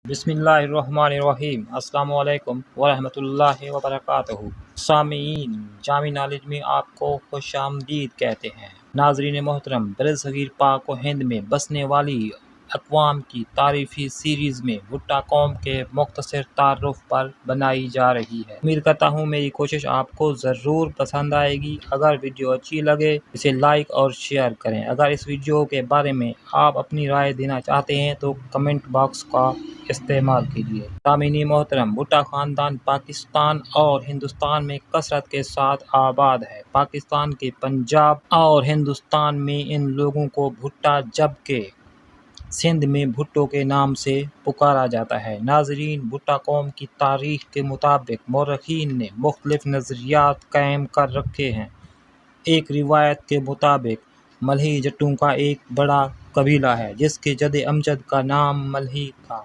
بسم اللہ الرحمن الرحیم۔ السلام علیکم ورحمۃ اللہ وبرکاتہ۔ سامعین، جامع نالج میں آپ کو خوش آمدید کہتے ہیں۔ ناظرین محترم، برصغیر پاک و ہند میں بسنے والی اقوام کی تعریفی سیریز میں بھٹا قوم کے مختصر تعارف پر بنائی جا رہی ہے۔ امید کرتا ہوں میری کوشش آپ کو ضرور پسند آئے گی۔ اگر ویڈیو اچھی لگے اسے لائک اور شیئر کریں۔ اگر اس ویڈیو کے بارے میں آپ اپنی رائے دینا چاہتے ہیں تو کمنٹ باکس کا استعمال کیجیے۔ سامعین محترم، بھٹا خاندان پاکستان اور ہندوستان میں کثرت کے ساتھ آباد ہے۔ پاکستان کے پنجاب اور ہندوستان میں ان لوگوں کو بھٹا جبکہ سندھ میں بھٹو کے نام سے پکارا جاتا ہے۔ ناظرین، بھٹا قوم کی تاریخ کے مطابق مورخین نے مختلف نظریات قائم کر رکھے ہیں۔ ایک روایت کے مطابق ملہی جٹوں کا ایک بڑا قبیلہ ہے جس کے جد امجد کا نام ملہی تھا۔